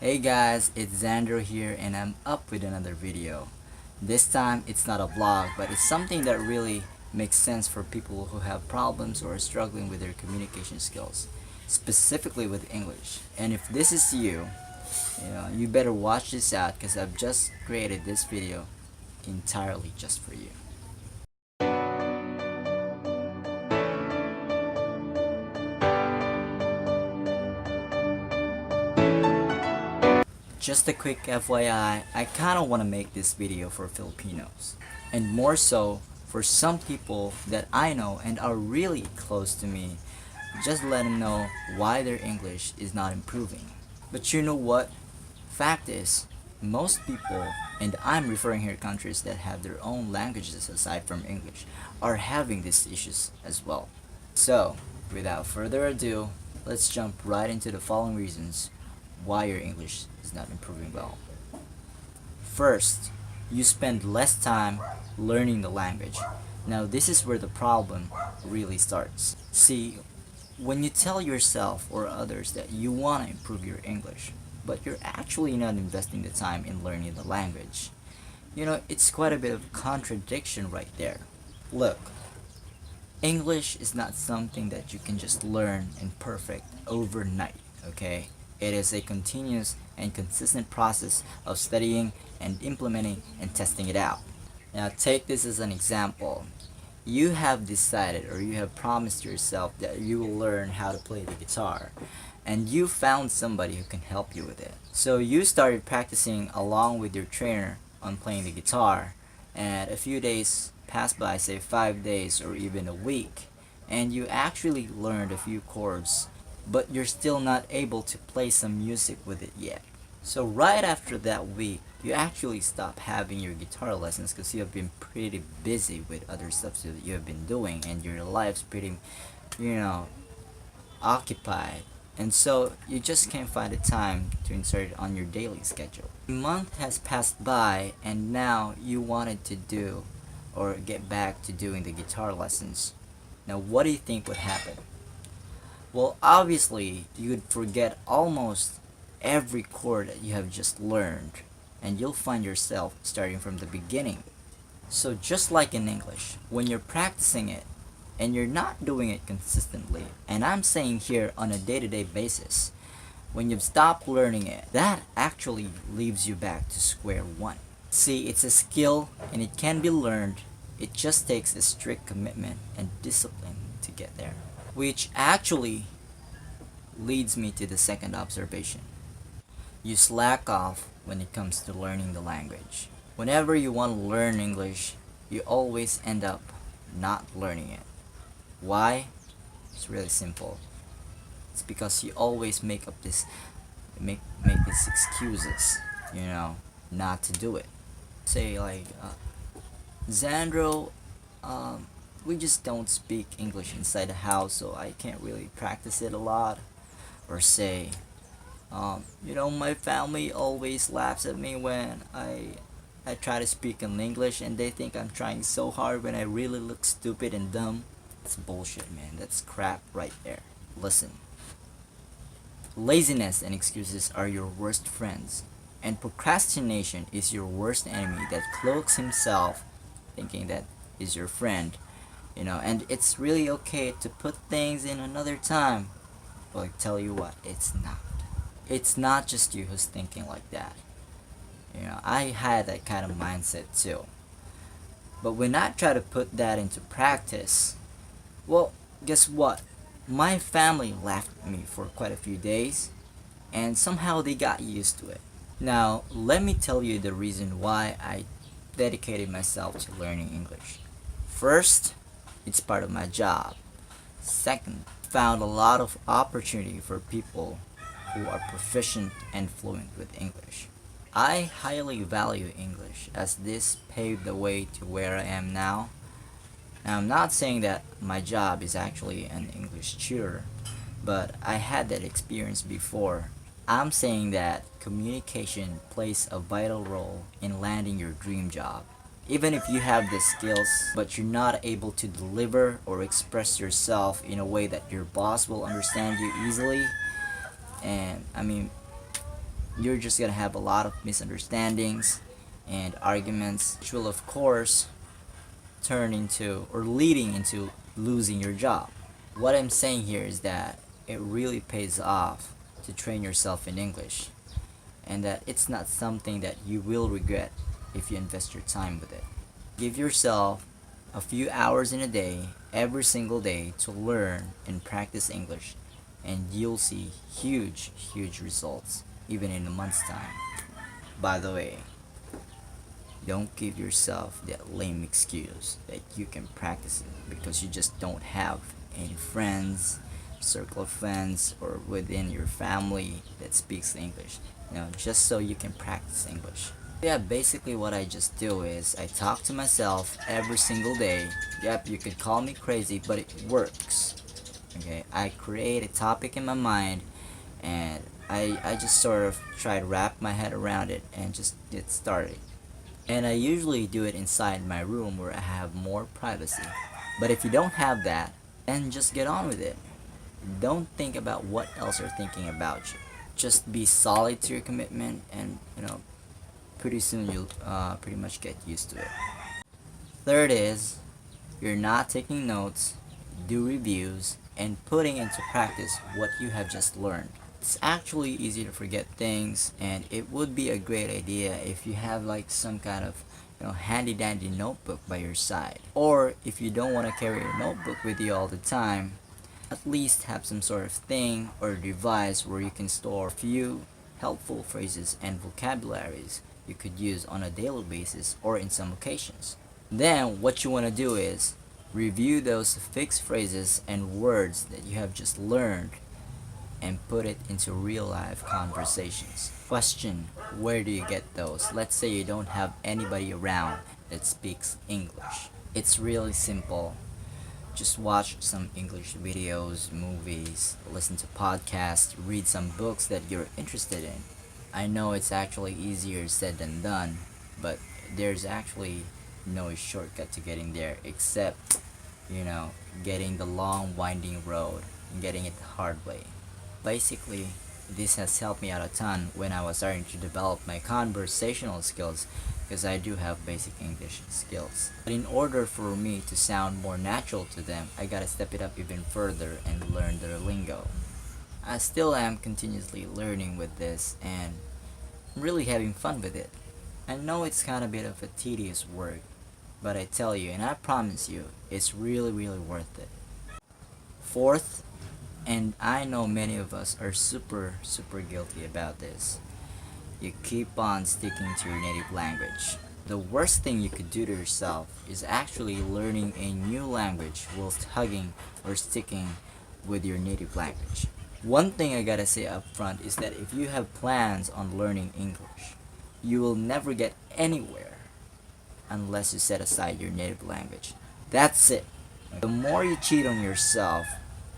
Hey guys, it's Xandro here and I'm up with another video. This time it's not a vlog, but it's something that really makes sense for people who have problems or are struggling with their communication skills, specifically with English. And if this is you, you better watch this out because I've just created this video entirely just for you. Just a quick FYI, I kinda wanna make this video for Filipinos, and more so for some people that I know and are really close to me, just let them know why their English is not improving. But you know what? Fact is, most people, and I'm referring here to countries that have their own languages aside from English, are having these issues as well. So, without further ado, let's jump right into the following reasons why your English is not improving well. First, you spend less time learning the language. Now, this is where the problem really starts. See, when you tell yourself or others that you want to improve your English, but you're actually not investing the time in learning the language, it's quite a bit of contradiction right there. Look, English is not something that you can just learn and perfect overnight, okay? It is a continuous and consistent process of studying and implementing and testing it out. Now take this as an example. You have decided or you have promised yourself that you will learn how to play the guitar, and you found somebody who can help you with it. So you started practicing along with your trainer on playing the guitar, and a few days passed by, say 5 days or even a week, and you actually learned a few chords, but you're still not able to play some music with it yet. So right after that week, you actually stop having your guitar lessons because you have been pretty busy with other stuff that you have been doing, and your life's pretty, occupied. And so you just can't find the time to insert it on your daily schedule. A month has passed by and now you wanted to do or get back to doing the guitar lessons. Now what do you think would happen? Well, obviously, you'd forget almost every chord that you have just learned, and you'll find yourself starting from the beginning. So just like in English, when you're practicing it, and you're not doing it consistently, and I'm saying here on a day-to-day basis, when you've stopped learning it, that actually leaves you back to square one. See, it's a skill, and it can be learned. It just takes a strict commitment and discipline to get there. Which actually leads me to the second observation. You slack off when it comes to learning the language. Whenever you want to learn English, you always end up not learning it. Why? It's really simple. It's because you always make these excuses, not to do it. Say like, Xandro, we just don't speak English inside the house, so I can't really practice it a lot. Or say, my family always laughs at me when I try to speak in English, and they think I'm trying so hard when I really look stupid and dumb. That's bullshit, man. That's crap right there. Listen. Laziness and excuses are your worst friends, and procrastination is your worst enemy that cloaks himself thinking that is your friend. And it's really okay to put things in another time. But I tell you what, it's not. It's not just you who's thinking like that. I had that kind of mindset too. But when I try to put that into practice, well, guess what? My family laughed at me for quite a few days, and somehow they got used to it. Now, let me tell you the reason why I dedicated myself to learning English. First, it's part of my job. Second, found a lot of opportunity for people who are proficient and fluent with English. I highly value English as this paved the way to where I am now. Now, I'm not saying that my job is actually an English tutor, but I had that experience before. I'm saying that communication plays a vital role in landing your dream job. Even if you have the skills, but you're not able to deliver or express yourself in a way that your boss will understand you easily, and you're just gonna have a lot of misunderstandings and arguments, which will of course turn into or leading into losing your job. What I'm saying here is that it really pays off to train yourself in English, and that it's not something that you will regret if you invest your time with it. Give yourself a few hours in a day, every single day, to learn and practice English, and you'll see huge results, even in a month's time. By the way, don't give yourself that lame excuse that you can practice it because you just don't have any friends, circle of friends, or within your family that speaks English. Just so you can practice English. Yeah, basically what I just do is I talk to myself every single day. Yep, you could call me crazy, but it works. Okay, I create a topic in my mind, and I just sort of try to wrap my head around it and just get started. And I usually do it inside my room where I have more privacy. But if you don't have that, then just get on with it. Don't think about what else are thinking about you. Just be solid to your commitment, and pretty soon you'll pretty much get used to it. Third is, you're not taking notes, do reviews, and putting into practice what you have just learned. It's actually easy to forget things, and it would be a great idea if you have like some kind of handy dandy notebook by your side. Or if you don't want to carry your notebook with you all the time, at least have some sort of thing or device where you can store a few helpful phrases and vocabularies you could use on a daily basis or in some occasions. Then what you want to do is review those fixed phrases and words that you have just learned and put it into real life conversations. Question, where do you get those? Let's say you don't have anybody around that speaks English. It's really simple. Just watch some English videos, movies, listen to podcasts, read some books that you're interested in. I know it's actually easier said than done, but there's actually no shortcut to getting there except, getting the long winding road and getting it the hard way. Basically, this has helped me out a ton when I was starting to develop my conversational skills, because I do have basic English skills. But in order for me to sound more natural to them, I gotta step it up even further and learn their lingo. I still am continuously learning with this, and I'm really having fun with it. I know it's kind of a bit of a tedious work, but I tell you, and I promise you, it's really worth it. Fourth, and I know many of us are super guilty about this, you keep on sticking to your native language. The worst thing you could do to yourself is actually learning a new language whilst hugging or sticking with your native language. One thing I gotta say up front is that if you have plans on learning English, you will never get anywhere unless you set aside your native language. That's it. The more you cheat on yourself,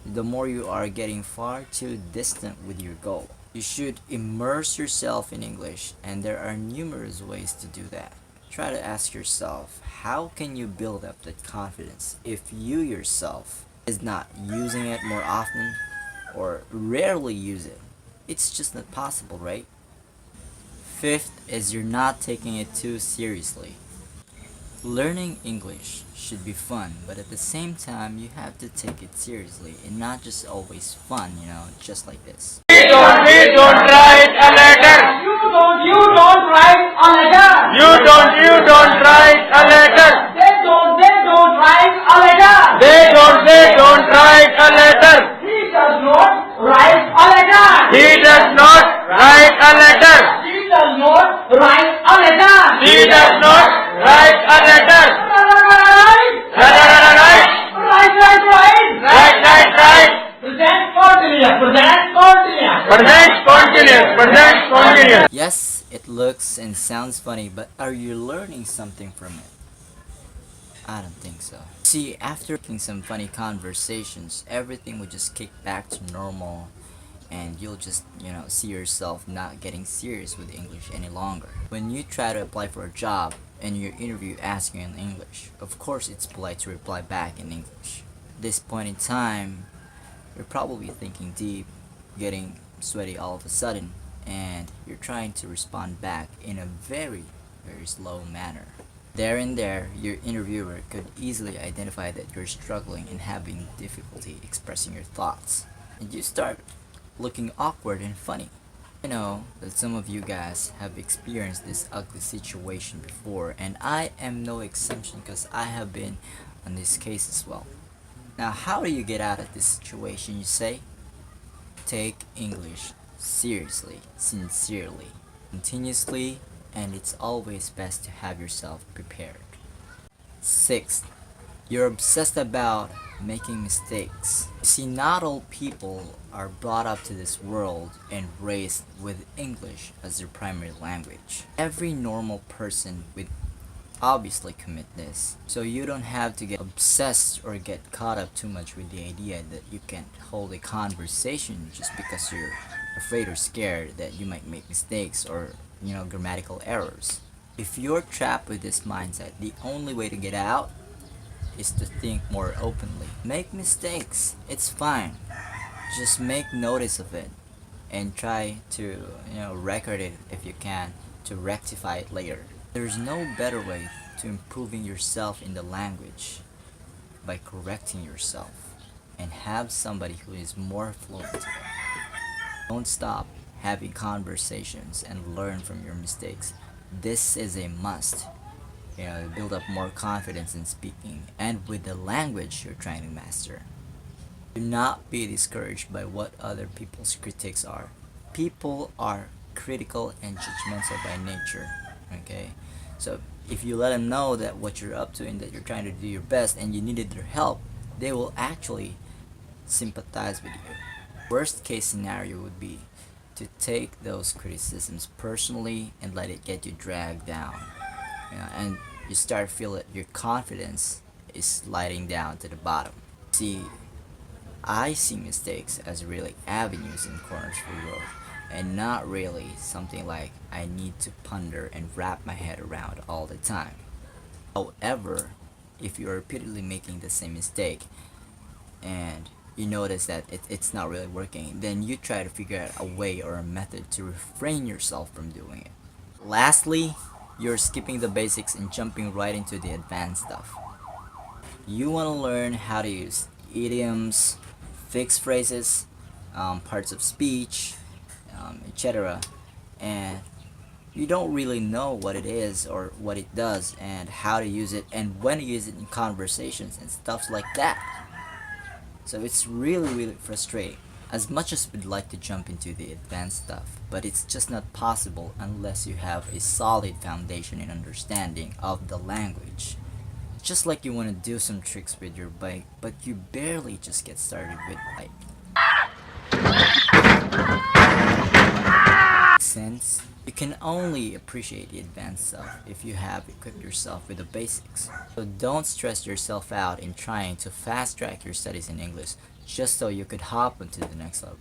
the more you are getting far too distant with your goal. You should immerse yourself in English, and there are numerous ways to do that. Try to ask yourself, how can you build up that confidence if you yourself is not using it more often or rarely use it? It's just not possible, right? Fifth is you're not taking it too seriously. Learning English should be fun, but at the same time, you have to take it seriously and not just always fun, just like this. We don't write a letter. You don't write a letter. You don't write a letter. They don't write a letter. They don't write a letter. He does not write a letter. He does not write a letter. He does not write a letter. He does not write a letter. Right. Present continuous. Yes, it looks and sounds funny, but are you learning something from it? I don't think so. See, after making some funny conversations, everything would just kick back to normal, and you'll just, see yourself not getting serious with English any longer. When you try to apply for a job and your interview asks you in English, of course it's polite to reply back in English. At this point in time, you're probably thinking deep, getting sweaty all of a sudden, and you're trying to respond back in a very, very slow manner. There and there, your interviewer could easily identify that you're struggling and having difficulty expressing your thoughts, and you start looking awkward and funny. I know that some of you guys have experienced this ugly situation before, and I am no exception because I have been on this case as well. Now, how do you get out of this situation, you say? Take English seriously, sincerely, continuously, and it's always best to have yourself prepared. Sixth, you're obsessed about making mistakes. You see, not all people are brought up to this world and raised with English as their primary language. Every normal person would obviously commit this. So you don't have to get obsessed or get caught up too much with the idea that you can't hold a conversation just because you're afraid or scared that you might make mistakes or, grammatical errors. If you're trapped with this mindset, the only way to get out is to think more openly. Make mistakes, it's fine. Just make notice of it and try to, record it if you can to rectify it later. There's no better way to improving yourself in the language by correcting yourself and have somebody who is more fluent in it. Don't stop having conversations and learn from your mistakes. This is a must. Build up more confidence in speaking and with the language you're trying to master. Do not be discouraged by what other people's critics are. People are critical and judgmental by nature. Okay? So if you let them know that what you're up to and that you're trying to do your best and you needed their help, they will actually sympathize with you. Worst case scenario would be to take those criticisms personally and let it get you dragged down. And you start feel that your confidence is sliding down to the bottom. See, I see mistakes as really avenues and corners for growth, and not really something like I need to ponder and wrap my head around all the time. However, if you're repeatedly making the same mistake and you notice that it's not really working, then you try to figure out a way or a method to refrain yourself from doing it. Lastly, you're skipping the basics and jumping right into the advanced stuff. You want to learn how to use idioms, fixed phrases, parts of speech, etc. And you don't really know what it is or what it does and how to use it and when to use it in conversations and stuff like that. So it's really, really frustrating. As much as we'd like to jump into the advanced stuff, but it's just not possible unless you have a solid foundation and understanding of the language. Just like you want to do some tricks with your bike, but you barely just get started with bike. Since you can only appreciate the advanced stuff if you have equipped yourself with the basics. So don't stress yourself out in trying to fast track your studies in English just so you could hop onto the next level.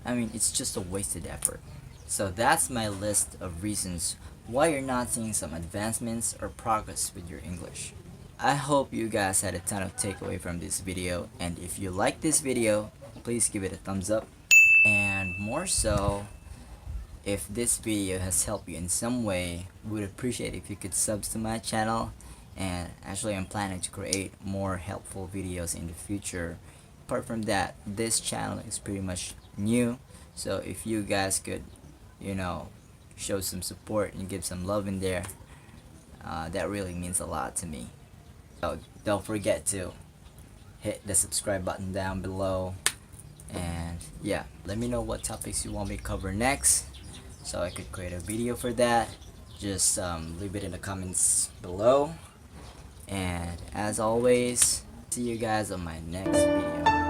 I mean, it's just a wasted effort. So that's my list of reasons why you're not seeing some advancements or progress with your English. I hope you guys had a ton of takeaway from this video, and if you like this video, please give it a thumbs up. And more so, if this video has helped you in some way, would appreciate if you could sub to my channel. And actually, I'm planning to create more helpful videos in the future. Apart from that, this channel is pretty much new, so if you guys could, show some support and give some love in there, that really means a lot to me. So don't forget to hit the subscribe button down below, and yeah, let me know what topics you want me to cover next so I could create a video for that. Just leave it in the comments below, and as always, see you guys on my next video.